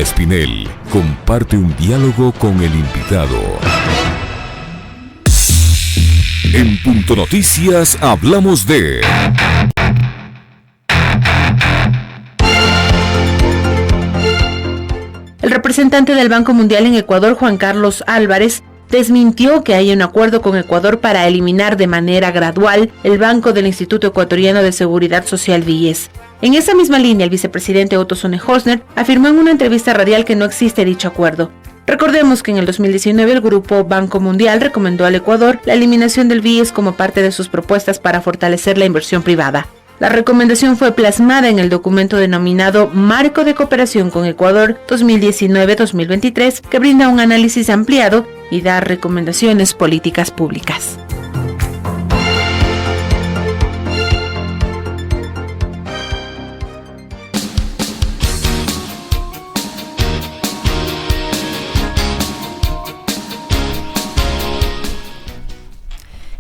Espinel comparte un diálogo con el invitado. En Punto Noticias hablamos de... El representante del Banco Mundial en Ecuador, Juan Carlos Álvarez, desmintió que haya un acuerdo con Ecuador para eliminar de manera gradual el banco del Instituto Ecuatoriano de Seguridad Social BIES. En esa misma línea, el vicepresidente Otto Sonne-Hosner afirmó en una entrevista radial que no existe dicho acuerdo. Recordemos que en el 2019 el Grupo Banco Mundial recomendó al Ecuador la eliminación del BIES como parte de sus propuestas para fortalecer la inversión privada. La recomendación fue plasmada en el documento denominado Marco de Cooperación con Ecuador 2019-2023, que brinda un análisis ampliado y da recomendaciones políticas públicas.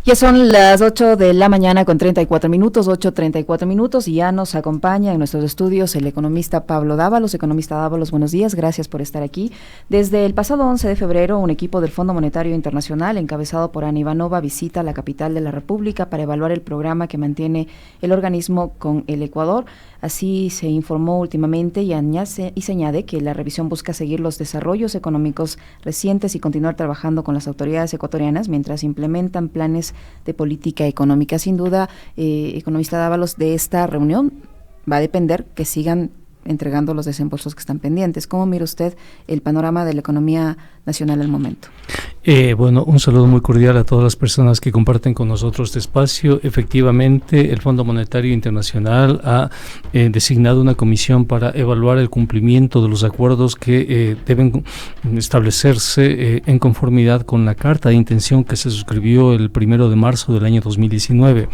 Ya son las 8 de la mañana con 34 minutos, 8:34 minutos, y ya nos acompaña en nuestros estudios el economista Pablo Dávalos. Economista Dávalos, buenos días, gracias por estar aquí. Desde el pasado 11 de febrero, un equipo del Fondo Monetario Internacional, encabezado por Ana Ivanova, visita la capital de la República para evaluar el programa que mantiene el organismo con el Ecuador. Así se informó últimamente y se añade que la revisión busca seguir los desarrollos económicos recientes y continuar trabajando con las autoridades ecuatorianas mientras implementan planes de política económica. Sin duda, economista Dávalos, de esta reunión va a depender que sigan entregando los desembolsos que están pendientes. ¿Cómo mira usted el panorama de la economía nacional al momento? Bueno, un saludo muy cordial a todas las personas que comparten con nosotros este espacio. Efectivamente, el Fondo Monetario Internacional ha designado una comisión para evaluar el cumplimiento de los acuerdos que deben establecerse en conformidad con la carta de intención que se suscribió el 1 de marzo del año 2019.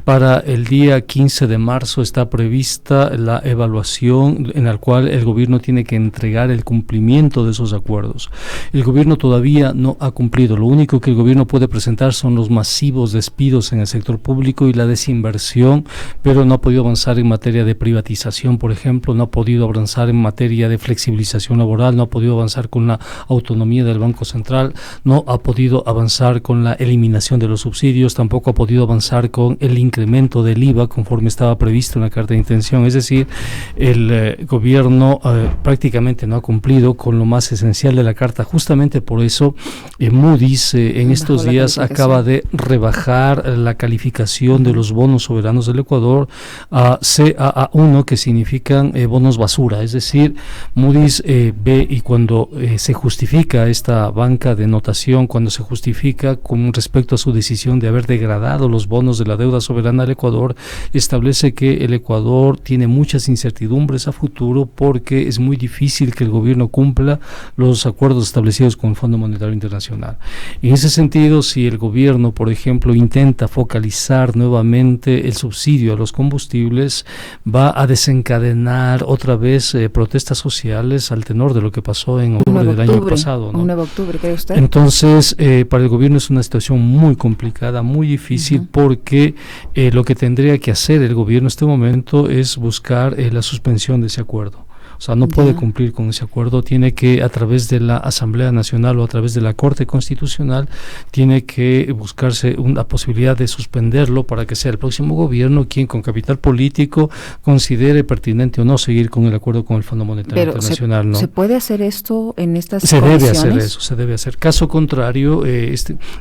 Para el día 15 de marzo está prevista la evaluación en la cual el gobierno tiene que entregar el cumplimiento de esos acuerdos. El gobierno todavía no ha cumplido. Lo único que el gobierno puede presentar son los masivos despidos en el sector público y la desinversión, pero no ha podido avanzar en materia de privatización, por ejemplo, no ha podido avanzar en materia de flexibilización laboral, no ha podido avanzar con la autonomía del Banco Central, no ha podido avanzar con la eliminación de los subsidios, tampoco ha podido avanzar con el incremento del IVA conforme estaba previsto en la carta de intención. Es decir, el gobierno prácticamente no ha cumplido con lo más esencial de la carta. Justamente por eso Moody's en estos días acaba de rebajar la calificación de los bonos soberanos del Ecuador a CAA1, que significan bonos basura. Es decir, Moody's ve, y cuando se justifica esta banca de notación, cuando se justifica con respecto a su decisión de haber degradado los bonos de la deuda soberana del Ecuador, establece que el Ecuador tiene muchas incertidumbres a futuro porque es muy difícil que el gobierno cumpla los acuerdos establecidos con el Fondo Monetario Internacional. En ese sentido, si el gobierno, por ejemplo, intenta focalizar nuevamente el subsidio a los combustibles, va a desencadenar otra vez protestas sociales al tenor de lo que pasó en octubre del año pasado, ¿no? Un 9 de octubre, ¿cree usted? Entonces, para el gobierno es una situación muy complicada, muy difícil, porque lo que tendría que hacer el gobierno en este momento es buscar la suspensión de ese acuerdo. O sea, no puede cumplir con ese acuerdo, tiene que, a través de la Asamblea Nacional o a través de la Corte Constitucional, tiene que buscarse una posibilidad de suspenderlo para que sea el próximo gobierno quien, con capital político, considere pertinente o no seguir con el acuerdo con el Fondo Monetario Internacional. ¿No? ¿Se puede hacer esto en estas condiciones? Se debe hacer eso, se debe hacer. Caso contrario,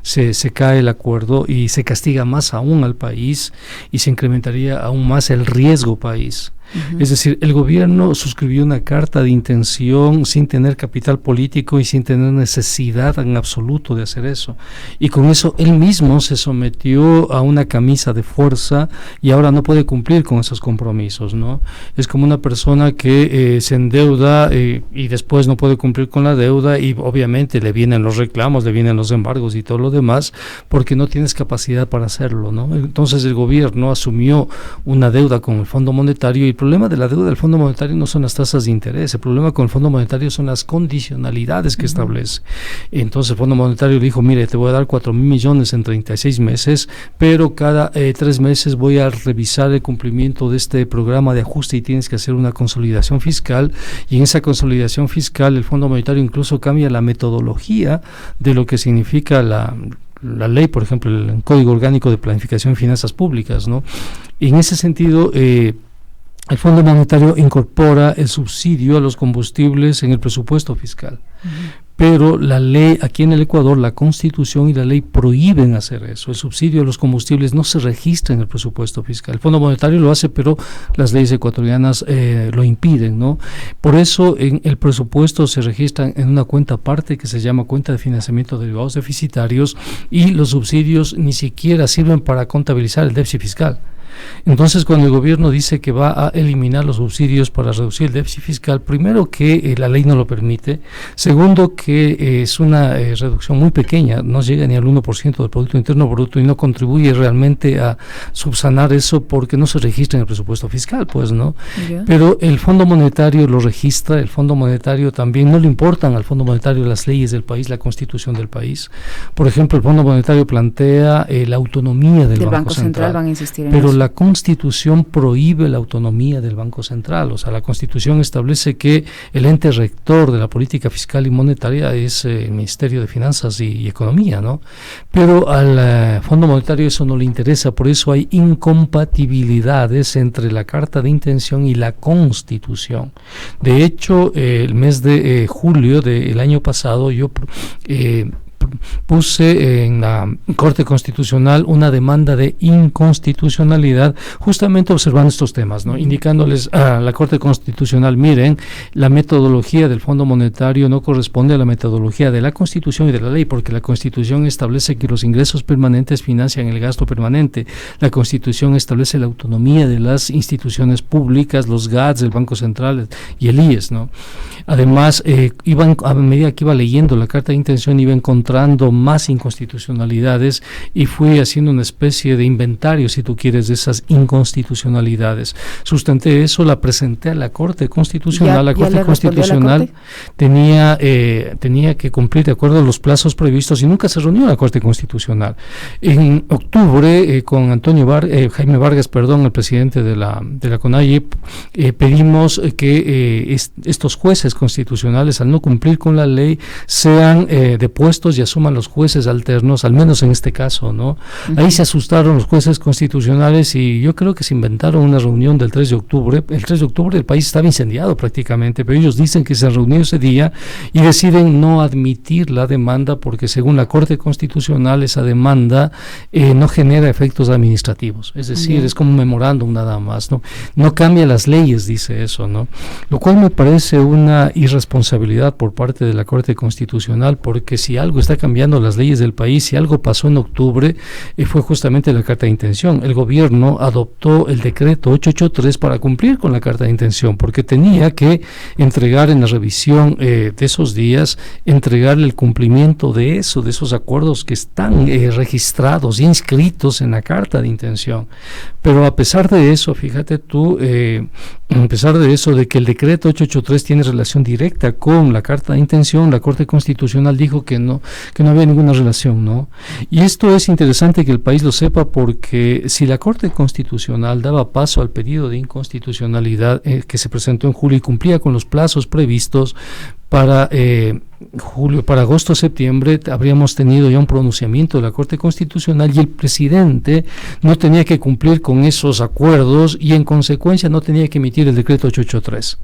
se cae el acuerdo y se castiga más aún al país y se incrementaría aún más el riesgo país. Es decir, el gobierno suscribió una carta de intención sin tener capital político y sin tener necesidad en absoluto de hacer eso. Y con eso él mismo se sometió a una camisa de fuerza y ahora no puede cumplir con esos compromisos, ¿no? Es como una persona que se endeuda y después no puede cumplir con la deuda y obviamente le vienen los reclamos, le vienen los embargos y todo lo demás porque no tienes capacidad para hacerlo, ¿no? Entonces el gobierno asumió una deuda con el Fondo Monetario y problema de la deuda del Fondo Monetario no son las tasas de interés, el problema con el Fondo Monetario son las condicionalidades que establece. Entonces el Fondo Monetario le dijo, mire, te voy a dar 4,000 millones en 36 meses, pero cada 3 meses voy a revisar el cumplimiento de este programa de ajuste y tienes que hacer una consolidación fiscal, y en esa consolidación fiscal el Fondo Monetario incluso cambia la metodología de lo que significa la ley, por ejemplo, el Código Orgánico de Planificación y Finanzas Públicas, ¿no? En ese sentido, el Fondo Monetario incorpora el subsidio a los combustibles en el presupuesto fiscal. Pero la ley, aquí en el Ecuador, la Constitución y la ley prohíben hacer eso. El subsidio a los combustibles no se registra en el presupuesto fiscal. El Fondo Monetario lo hace, pero las leyes ecuatorianas lo impiden, ¿no? Por eso en el presupuesto se registran en una cuenta aparte que se llama cuenta de financiamiento de derivados deficitarios, y los subsidios ni siquiera sirven para contabilizar el déficit fiscal. Entonces, cuando el gobierno dice que va a eliminar los subsidios para reducir el déficit fiscal, primero que la ley no lo permite, segundo que es una reducción muy pequeña, no llega ni al 1% del Producto Interno Bruto y no contribuye realmente a subsanar eso porque no se registra en el presupuesto fiscal, pues, ¿no? Yeah. Pero el Fondo Monetario lo registra, el Fondo Monetario también, no le importan al Fondo Monetario las leyes del país, la Constitución del país. Por ejemplo, el Fondo Monetario plantea la autonomía del Banco Central, van a insistir en pero eso. La Constitución prohíbe la autonomía del Banco Central, o sea, la Constitución establece que el ente rector de la política fiscal y monetaria es el Ministerio de Finanzas y Economía, ¿no? Pero al Fondo Monetario eso no le interesa, por eso hay incompatibilidades entre la Carta de Intención y la Constitución. De hecho, el mes de julio del año pasado yo puse en la Corte Constitucional una demanda de inconstitucionalidad, justamente observando estos temas, ¿no? Indicándoles a la Corte Constitucional, miren, la metodología del Fondo Monetario no corresponde a la metodología de la Constitución y de la ley, porque la Constitución establece que los ingresos permanentes financian el gasto permanente. La Constitución establece la autonomía de las instituciones públicas, los GATS, el Banco Central y el IES, ¿no? Además, a medida que iba leyendo la Carta de Intención, iba encontrando más inconstitucionalidades y fui haciendo una especie de inventario, si tú quieres, de esas inconstitucionalidades. Sustenté eso, la presenté a la Corte Constitucional. La Corte Constitucional tenía que cumplir de acuerdo a los plazos previstos y nunca se reunió la Corte Constitucional. En octubre, con Jaime Vargas, el presidente de la CONAIEP, pedimos que estos jueces constitucionales, al no cumplir con la ley, sean depuestos y asuman los jueces alternos, al menos en este caso, ¿no? Uh-huh. Ahí se asustaron los jueces constitucionales y yo creo que se inventaron una reunión del 3 de octubre. El 3 de octubre el país estaba incendiado prácticamente, pero ellos dicen que se reunió ese día y deciden no admitir la demanda porque según la Corte Constitucional esa demanda no genera efectos administrativos, es decir, uh-huh, es como un memorándum nada más, ¿no? No cambia las leyes, dice eso, ¿no? Lo cual me parece una irresponsabilidad por parte de la Corte Constitucional, porque si algo está cambiando las leyes del país, si algo pasó en octubre, fue justamente la Carta de Intención. El gobierno adoptó el decreto 883 para cumplir con la Carta de Intención, porque tenía que entregar en la revisión de esos días, entregarle el cumplimiento de esos acuerdos que están registrados y inscritos en la Carta de Intención. Pero a pesar de eso, fíjate tú, a pesar de eso, de que el decreto 883 tiene relación directa con la Carta de Intención, la Corte Constitucional dijo que no había ninguna relación, ¿no? Y esto es interesante que el país lo sepa, porque si la Corte Constitucional daba paso al pedido de inconstitucionalidad que se presentó en julio y cumplía con los plazos previstos para para agosto, septiembre, habríamos tenido ya un pronunciamiento de la Corte Constitucional y el presidente no tenía que cumplir con esos acuerdos y en consecuencia no tenía que emitir el decreto 883.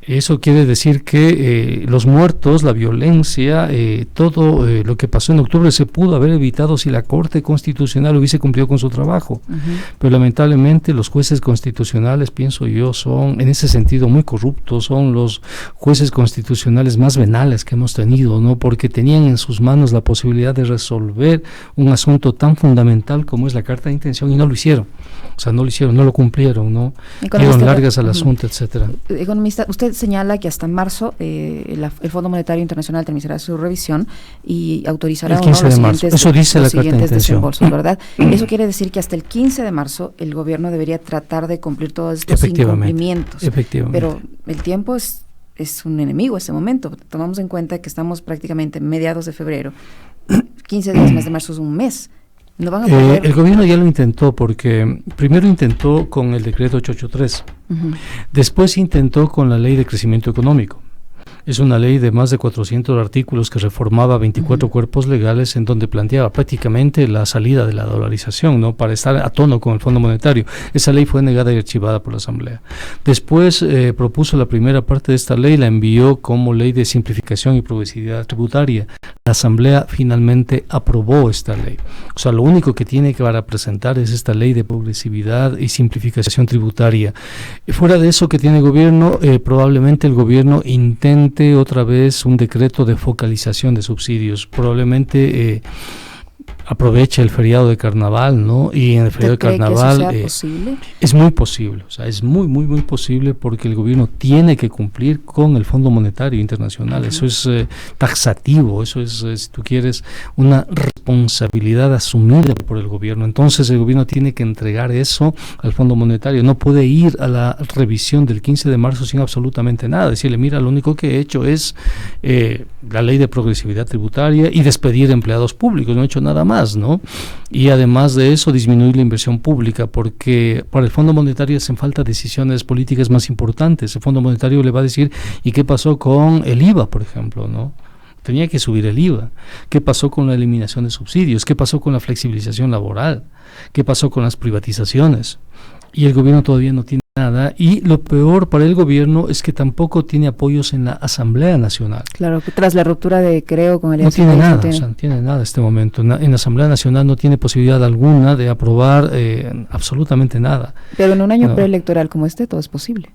Eso quiere decir que los muertos, la violencia, todo lo que pasó en octubre se pudo haber evitado si la Corte Constitucional hubiese cumplido con su trabajo. Uh-huh. Pero lamentablemente los jueces constitucionales, pienso yo, son en ese sentido muy corruptos, son los jueces constitucionales más venales que hemos tenido, ¿no? Porque tenían en sus manos la posibilidad de resolver un asunto tan fundamental como es la Carta de Intención y no lo hicieron. O sea, no lo hicieron, no lo cumplieron, ¿no? Dieron largas al asunto, etcétera. Economista economista, usted señala que hasta marzo el Fondo Monetario Internacional terminará su revisión y autorizará el 15 de marzo. Eso dice la carta de intención. Desembolsos, ¿verdad? Eso quiere decir que hasta el 15 de marzo el gobierno debería tratar de cumplir todos estos incumplimientos. Efectivamente. Pero el tiempo es un enemigo ese momento. Tomamos en cuenta que estamos prácticamente en mediados de febrero. 15 días más de marzo es un mes. No van a poder... El gobierno ya lo intentó, porque primero intentó con el decreto 883, después intentó con la ley de crecimiento económico. Es una ley de más de 400 artículos que reformaba 24 cuerpos legales, en donde planteaba prácticamente la salida de la dolarización, ¿no?, para estar a tono con el Fondo Monetario. Esa ley fue negada y archivada por la Asamblea. Después propuso la primera parte de esta ley, la envió como ley de simplificación y progresividad tributaria. La Asamblea finalmente aprobó esta ley. O sea, lo único que tiene que para presentar es esta ley de progresividad y simplificación tributaria. Fuera de eso que tiene el gobierno, probablemente el gobierno intente otra vez un decreto de focalización de subsidios. Probablemente aprovecha el feriado de carnaval, ¿no? Y en el feriado de carnaval es muy posible, o sea, es muy posible, porque el gobierno tiene que cumplir con el Fondo Monetario Internacional. Eso es taxativo, eso es, si tú quieres, una responsabilidad asumida por el gobierno. Entonces el gobierno tiene que entregar eso al Fondo Monetario. No puede ir a la revisión del 15 de marzo sin absolutamente nada. Decirle, mira, lo único que he hecho es la ley de progresividad tributaria y despedir empleados públicos, no he hecho nada más, ¿no? Y además de eso, disminuir la inversión pública, porque para el Fondo Monetario hacen falta decisiones políticas más importantes. El Fondo Monetario le va a decir, ¿y qué pasó con el IVA, por ejemplo, no? Tenía que subir el IVA. ¿Qué pasó con la eliminación de subsidios? ¿Qué pasó con la flexibilización laboral? ¿Qué pasó con las privatizaciones? Y el gobierno todavía no tiene nada, y lo peor para el gobierno es que tampoco tiene apoyos en la Asamblea Nacional. Claro, tras la ruptura de Creo con el no tiene nada, o sea, no tiene nada en este momento. En la Asamblea Nacional no tiene posibilidad alguna de aprobar absolutamente nada. Pero en un año preelectoral como este todo es posible.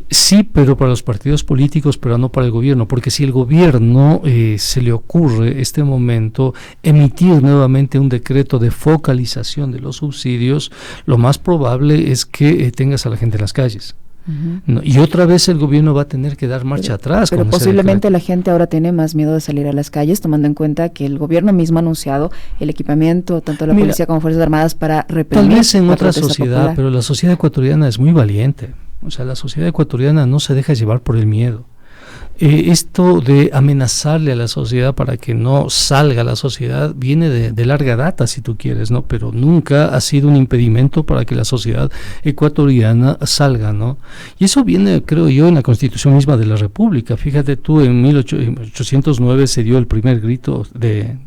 Sí, pero para los partidos políticos, pero no para el gobierno, porque si el gobierno se le ocurre este momento emitir nuevamente un decreto de focalización de los subsidios, lo más probable es que tengas a la gente en las calles. No, y otra vez el gobierno va a tener que dar marcha atrás. Pero posiblemente la gente ahora tiene más miedo de salir a las calles, tomando en cuenta que el gobierno mismo ha anunciado el equipamiento, tanto de la policía como Fuerzas Armadas, para reprimir. Tal vez en otra sociedad, popular. Pero la sociedad ecuatoriana es muy valiente. O sea, la sociedad ecuatoriana no se deja llevar por el miedo. Esto de amenazarle a la sociedad para que no salga la sociedad viene de larga data, si tú quieres, ¿no? Pero nunca ha sido un impedimento para que la sociedad ecuatoriana salga, ¿no? Y eso viene, creo yo, en la Constitución misma de la República. Fíjate tú, en 1809 se dio el primer grito de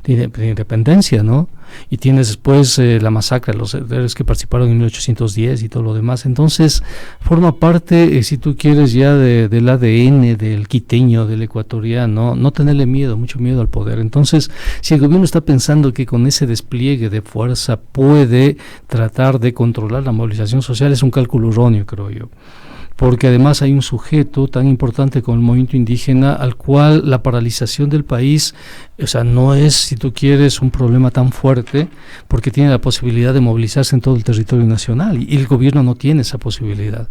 independencia, ¿no? Y tienes después la masacre de los herederos que participaron en 1810 y todo lo demás. Entonces forma parte, si tú quieres, ya del ADN del quiteño, del ecuatoriano, no tenerle miedo, mucho miedo al poder. Entonces, si el gobierno está pensando que con ese despliegue de fuerza puede tratar de controlar la movilización social, es un cálculo erróneo, creo yo. Porque además hay un sujeto tan importante como el movimiento indígena, al cual la paralización del país, o sea, no es, si tú quieres, un problema tan fuerte, porque tiene la posibilidad de movilizarse en todo el territorio nacional, y el gobierno no tiene esa posibilidad.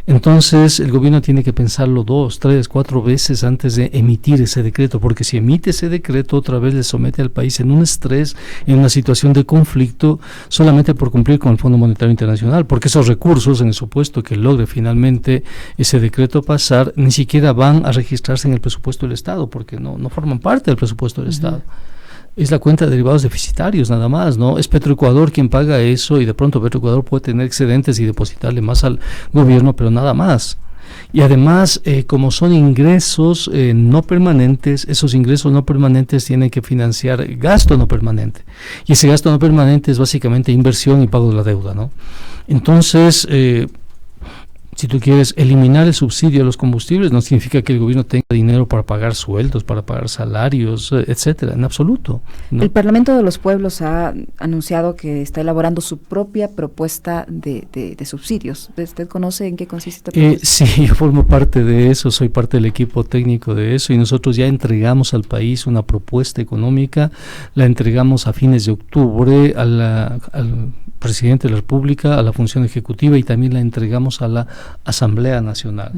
Entonces el gobierno tiene que pensarlo 2, 3, 4 veces antes de emitir ese decreto, porque si emite ese decreto otra vez le somete al país en un estrés, en una situación de conflicto, solamente por cumplir con el Fondo Monetario Internacional, porque esos recursos, en el supuesto que logre finalmente ese decreto pasar, ni siquiera van a registrarse en el presupuesto del Estado, porque no forman parte del presupuesto del Estado. Es la cuenta de derivados deficitarios nada más, ¿no? Es Petroecuador quien paga eso, y de pronto Petroecuador puede tener excedentes y depositarle más al gobierno, pero nada más. Y además, como son ingresos no permanentes, esos ingresos no permanentes tienen que financiar gasto no permanente. Y ese gasto no permanente es básicamente inversión y pago de la deuda, ¿no? Entonces, si tú quieres eliminar el subsidio a los combustibles, no significa que el gobierno tenga dinero para pagar sueldos, para pagar salarios, etcétera, en absoluto, ¿no? El Parlamento de los Pueblos ha anunciado que está elaborando su propia propuesta de subsidios. ¿Usted conoce en qué consiste esta propuesta? Sí, yo formo parte de eso, soy parte del equipo técnico de eso, y nosotros ya entregamos al país una propuesta económica, la entregamos a fines de octubre al presidente de la República, a la función ejecutiva, y también la entregamos a la Asamblea Nacional.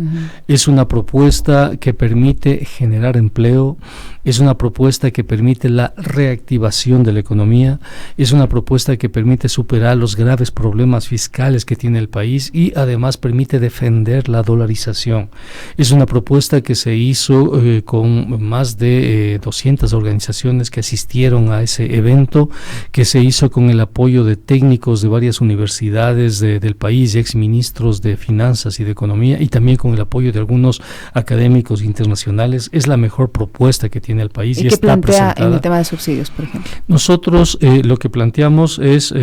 Es una propuesta que permite generar empleo, es una propuesta que permite la reactivación de la economía, es una propuesta que permite superar los graves problemas fiscales que tiene el país y además permite defender la dolarización. Es una propuesta que se hizo con más de 200 organizaciones que asistieron a ese evento, que se hizo con el apoyo de técnicos de varias universidades del país y exministros de Finanzas y de Economía, y también con el apoyo de algunos académicos internacionales. Es la mejor propuesta que tiene el país. ¿Y qué plantea en el tema de subsidios, por ejemplo? Nosotros lo que planteamos es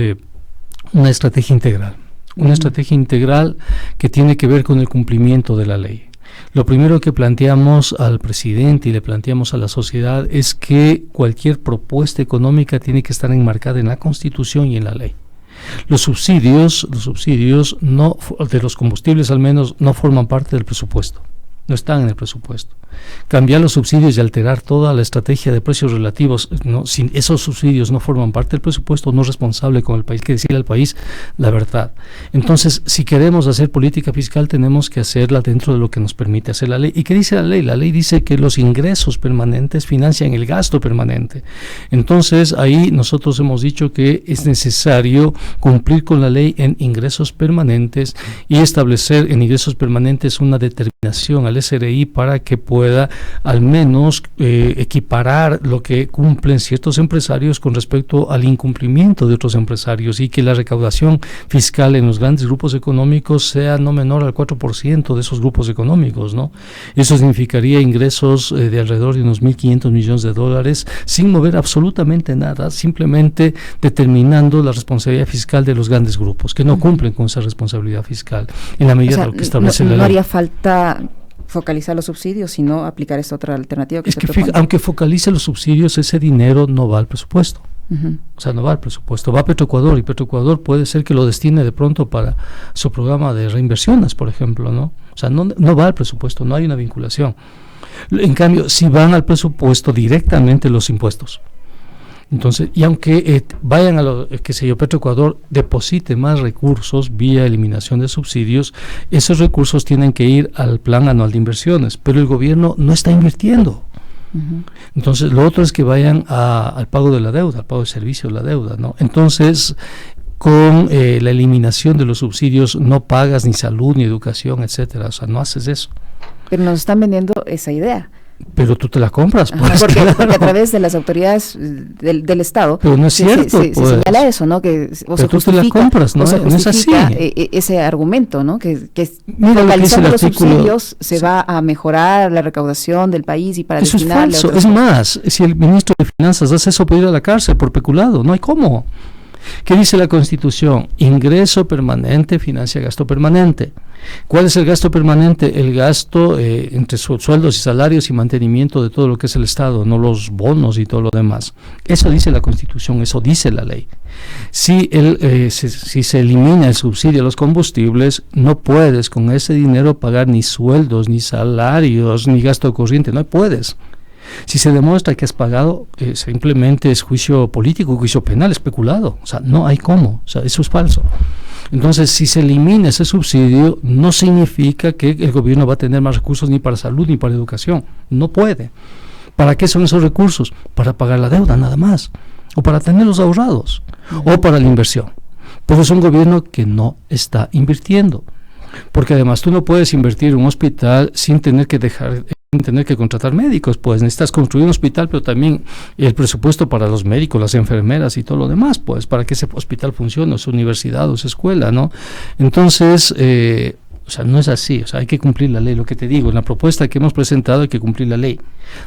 una estrategia integral. Una estrategia integral que tiene que ver con el cumplimiento de la ley. Lo primero que planteamos al presidente y le planteamos a la sociedad es que cualquier propuesta económica tiene que estar enmarcada en la Constitución y en la ley. Los subsidios no, de los combustibles al menos, no forman parte del presupuesto. No están en el presupuesto. Cambiar los subsidios y alterar toda la estrategia de precios relativos, ¿no? Si esos subsidios no forman parte del presupuesto, no es responsable con el país. Hay que decirle al país la verdad. Entonces, si queremos hacer política fiscal, tenemos que hacerla dentro de lo que nos permite hacer la ley. ¿Y qué dice la ley? La ley dice que los ingresos permanentes financian el gasto permanente. Entonces, ahí nosotros hemos dicho que es necesario cumplir con la ley en ingresos permanentes y establecer en ingresos permanentes una determinación al SRI para que pueda al menos equiparar lo que cumplen ciertos empresarios con respecto al incumplimiento de otros empresarios, y que la recaudación fiscal en los grandes grupos económicos sea no menor al 4% de esos grupos económicos, ¿no? Eso significaría ingresos de alrededor de unos 1.500 millones de dólares sin mover absolutamente nada, simplemente determinando la responsabilidad fiscal de los grandes grupos que no cumplen con esa responsabilidad fiscal en la medida de lo que establece la ley. No haría falta focalizar los subsidios, sino aplicar esta otra alternativa que es que aunque focalice los subsidios, ese dinero no va al presupuesto. O sea, no va al presupuesto, va a Petroecuador, y Petroecuador puede ser que lo destine de pronto para su programa de reinversiones, por ejemplo, ¿no? O sea, no va al presupuesto, no hay una vinculación. En cambio, si van al presupuesto directamente los impuestos. Entonces, y aunque vayan a lo que sé yo, Petroecuador deposite más recursos vía eliminación de subsidios, esos recursos tienen que ir al plan anual de inversiones, pero el gobierno no está invirtiendo. Entonces, lo otro es que vayan al pago de la deuda, al pago de servicio de la deuda, ¿no? Entonces, con la eliminación de los subsidios no pagas ni salud, ni educación, etcétera. O sea, no haces eso. Pero nos están vendiendo esa idea. Pero tú te la compras, pues, porque a claro. través de las autoridades del Estado pero no es cierto, se señala eso, ¿no? Que pero tú te la compras, ¿no? No es así. Ese argumento, ¿no? Que focalizando los subsidios se va a mejorar la recaudación del país y para eso destinarle es falso. Es más, si el ministro de Finanzas hace eso, puede ir a la cárcel por peculado. No hay cómo. ¿Qué dice la Constitución? Ingreso permanente financia gasto permanente. ¿Cuál es el gasto permanente? El gasto entre sueldos y salarios y mantenimiento de todo lo que es el Estado, no los bonos y todo lo demás. Eso dice la Constitución, eso dice la ley. Si se elimina el subsidio a los combustibles, no puedes con ese dinero pagar ni sueldos, ni salarios, ni gasto corriente, no puedes. Si se demuestra que has pagado, simplemente es juicio político, juicio penal, especulado. O sea, no hay cómo. O sea, eso es falso. Entonces, si se elimina ese subsidio, no significa que el gobierno va a tener más recursos ni para salud ni para educación. No puede. ¿Para qué son esos recursos? Para pagar la deuda, nada más. O para tenerlos ahorrados. O para la inversión. Pero es un gobierno que no está invirtiendo. Porque además tú no puedes invertir en un hospital sin tener que contratar médicos, pues necesitas construir un hospital, pero también el presupuesto para los médicos, las enfermeras y todo lo demás, pues para que ese hospital funcione, o su universidad o su escuela, ¿no? Entonces, o sea, no es así, o sea, hay que cumplir la ley. Lo que te digo, en la propuesta que hemos presentado hay que cumplir la ley.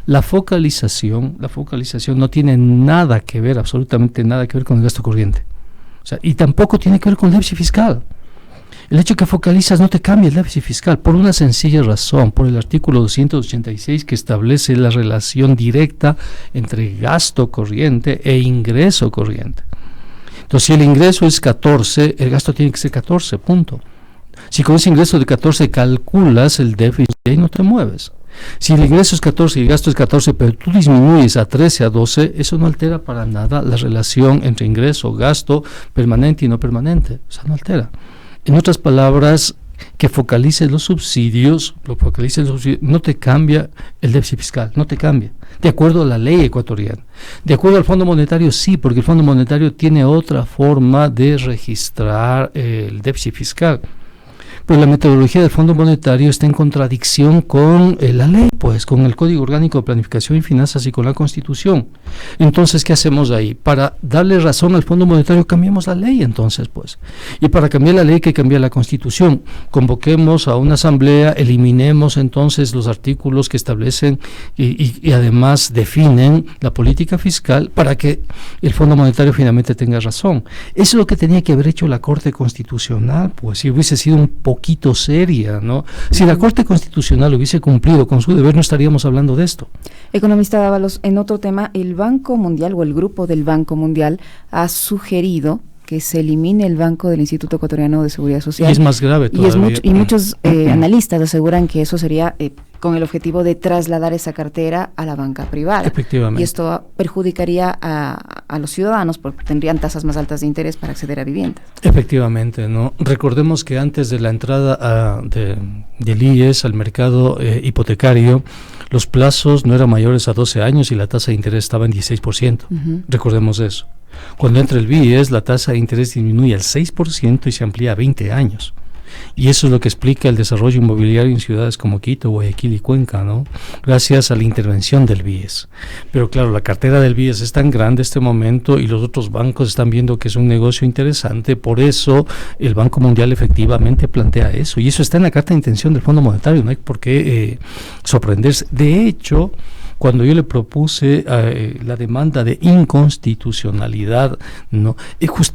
La focalización no tiene nada que ver, absolutamente nada que ver con el gasto corriente. O sea, y tampoco tiene que ver con el déficit fiscal. El hecho que focalizas no te cambia el déficit fiscal por una sencilla razón, por el artículo 286 que establece la relación directa entre gasto corriente e ingreso corriente. Entonces, si el ingreso es 14, el gasto tiene que ser 14, punto. Si con ese ingreso de 14 calculas el déficit, ahí no te mueves. Si el ingreso es 14 y el gasto es 14, pero tú disminuyes a 13, a 12, eso no altera para nada la relación entre ingreso, gasto, permanente y no permanente. O sea, no altera. En otras palabras, que focalices los subsidios, no te cambia el déficit fiscal, no te cambia, de acuerdo a la ley ecuatoriana. De acuerdo al Fondo Monetario, sí, porque el Fondo Monetario tiene otra forma de registrar el déficit fiscal. Pero la metodología del Fondo Monetario está en contradicción con la ley, pues, con el Código Orgánico de Planificación y Finanzas y con la Constitución. Entonces, ¿qué hacemos ahí? Para darle razón al Fondo Monetario, cambiamos la ley, entonces, pues. Y para cambiar la ley hay que cambiar la Constitución. Convoquemos a una asamblea, eliminemos entonces los artículos que establecen y además definen la política fiscal para que el Fondo Monetario finalmente tenga razón. Eso es lo que tenía que haber hecho la Corte Constitucional, pues, si hubiese sido un poquito seria, ¿no? Si la Corte Constitucional hubiese cumplido con su deber, no estaríamos hablando de esto. Economista Dávalos, en otro tema, el Banco Mundial o el grupo del Banco Mundial ha sugerido que se elimine el banco del Instituto Ecuatoriano de Seguridad Social. Y es más grave todavía. Y muchos analistas aseguran que eso sería con el objetivo de trasladar esa cartera a la banca privada. Efectivamente. Y esto perjudicaría a los ciudadanos porque tendrían tasas más altas de interés para acceder a viviendas. Efectivamente, ¿no? Recordemos que antes de la entrada del IES al mercado hipotecario, los plazos no eran mayores a 12 años y la tasa de interés estaba en 16%. Uh-huh. Recordemos eso. Cuando entra el BIES, la tasa de interés disminuye al 6% y se amplía a 20 años. Y eso es lo que explica el desarrollo inmobiliario en ciudades como Quito, Guayaquil y Cuenca, ¿no? Gracias a la intervención del BIES. Pero claro, la cartera del BIES es tan grande en este momento y los otros bancos están viendo que es un negocio interesante, por eso el Banco Mundial efectivamente plantea eso. Y eso está en la carta de intención del Fondo Monetario, no hay por qué sorprenderse. De hecho, cuando yo le propuse la demanda de inconstitucionalidad, ¿no?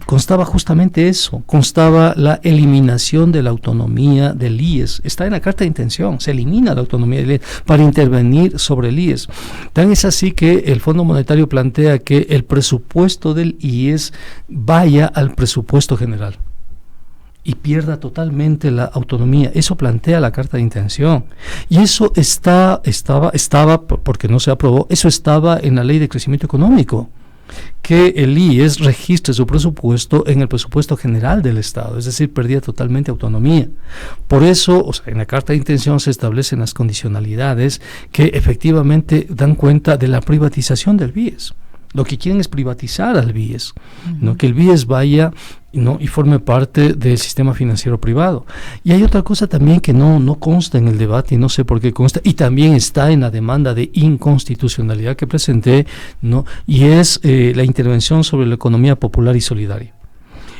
Constaba justamente eso, constaba la eliminación de la autonomía del IES. Está en la carta de intención, se elimina la autonomía del IES para intervenir sobre el IES. Tan es así que el Fondo Monetario plantea que el presupuesto del IES vaya al presupuesto general y pierda totalmente la autonomía. Eso plantea la carta de intención. Y eso estaba, porque no se aprobó, eso estaba en la Ley de Crecimiento Económico, que el IES registre su presupuesto en el presupuesto general del Estado, es decir, perdía totalmente autonomía. Por eso, en la carta de intención se establecen las condicionalidades que efectivamente dan cuenta de la privatización del BIES. Lo que quieren es privatizar al BIES, ¿no? Que el BIES vaya, ¿no? y forme parte del sistema financiero privado. Y hay otra cosa también que no consta en el debate y no sé por qué consta, y también está en la demanda de inconstitucionalidad que presenté, ¿no? y es la intervención sobre la economía popular y solidaria.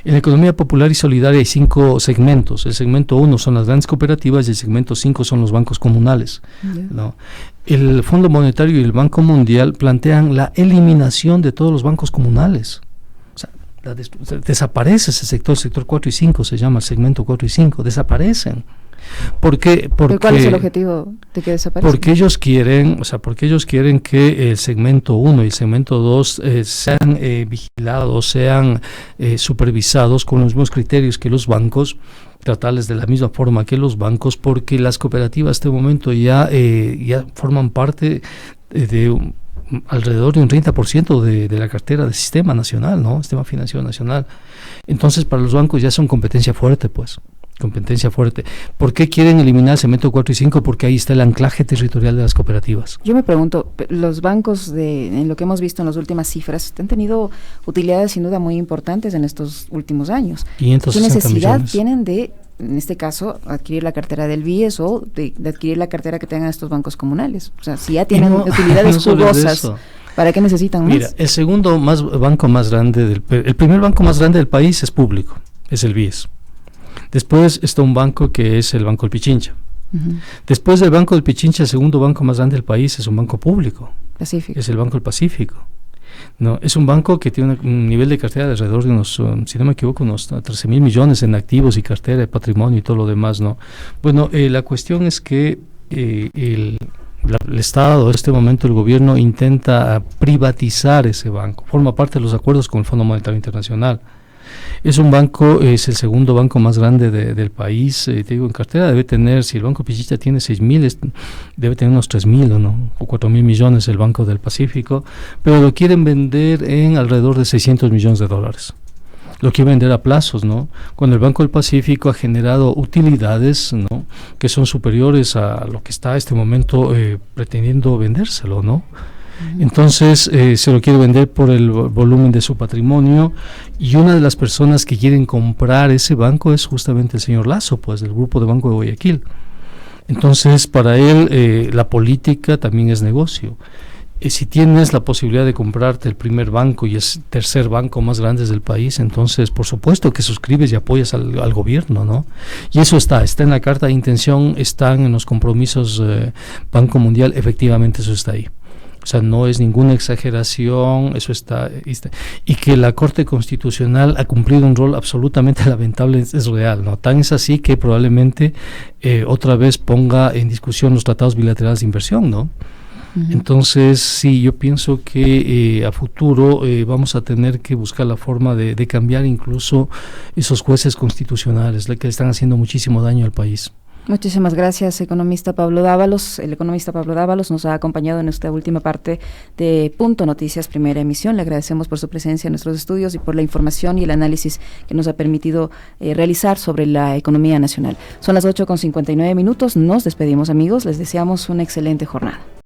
En la economía popular y solidaria hay 5 segmentos. El segmento 1 son las grandes cooperativas y el segmento 5 son los bancos comunales, ¿no? El Fondo Monetario y el Banco Mundial plantean la eliminación de todos los bancos comunales. O sea, desaparece ese sector 4 y 5 se llama, segmento 4 y 5, desaparecen. ¿Por qué? Porque, ¿cuál es el objetivo de que desaparezca? Porque ellos quieren que el segmento 1 y el segmento 2 sean vigilados, sean supervisados con los mismos criterios que los bancos, tratarles de la misma forma que los bancos, porque las cooperativas en este momento ya forman parte de alrededor de un 30% de la cartera del sistema nacional, ¿no? Sistema financiero nacional. Entonces, para los bancos ya son competencia fuerte, pues. Competencia fuerte. ¿Por qué quieren eliminar el segmento 4 y 5? Porque ahí está el anclaje territorial de las cooperativas. Yo me pregunto, los bancos, en lo que hemos visto en las últimas cifras, han tenido utilidades sin duda muy importantes en estos últimos años. ¿Qué necesidad tienen de, en este caso, adquirir la cartera del BIES o de adquirir la cartera que tengan estos bancos comunales? O sea, si ya tienen utilidades jugosas, ¿para qué necesitan más? Mira, el segundo banco más grande, el primer banco más grande del país es público, es el BIES. Después está un banco que es el Banco del Pichincha. Uh-huh. Después del Banco del Pichincha, el segundo banco más grande del país es un banco público. Pacífico. Es el Banco del Pacífico. No, es un banco que tiene un nivel de cartera de alrededor de unos, si no me equivoco, unos 13,000 millones en activos y cartera de patrimonio y todo lo demás, ¿no? Bueno, la cuestión es que el Estado, en este momento el gobierno intenta privatizar ese banco. Forma parte de los acuerdos con el Fondo Monetario Internacional. Es un banco, es el segundo banco más grande del país. Te digo, en cartera debe tener, si el Banco Pichincha tiene 6.000, debe tener unos 3.000 o 4.000 millones el Banco del Pacífico, pero lo quieren vender en alrededor de $600 millones. Lo quiere vender a plazos, ¿no? Cuando el Banco del Pacífico ha generado utilidades, ¿no?, que son superiores a lo que está a este momento pretendiendo vendérselo, ¿no? Entonces se lo quiere vender por el volumen de su patrimonio, y una de las personas que quieren comprar ese banco es justamente el señor Lasso, pues del Grupo de Banco de Guayaquil. Entonces para él la política también es negocio. Si tienes la posibilidad de comprarte el primer banco y el tercer banco más grande del país, entonces por supuesto que suscribes y apoyas al gobierno, ¿no? Y eso está en la carta de intención, están en los compromisos Banco Mundial, efectivamente eso está ahí. O sea, no es ninguna exageración, eso está. Y que la Corte Constitucional ha cumplido un rol absolutamente lamentable es real, ¿no? Tan es así que probablemente otra vez ponga en discusión los tratados bilaterales de inversión, ¿no? Entonces, sí, yo pienso que a futuro vamos a tener que buscar la forma de cambiar incluso esos jueces constitucionales, que le están haciendo muchísimo daño al país. Muchísimas gracias, economista Pablo Dávalos. El economista Pablo Dávalos nos ha acompañado en esta última parte de Punto Noticias, primera emisión. Le agradecemos por su presencia en nuestros estudios y por la información y el análisis que nos ha permitido realizar sobre la economía nacional. Son las 8:59. Nos despedimos, amigos. Les deseamos una excelente jornada.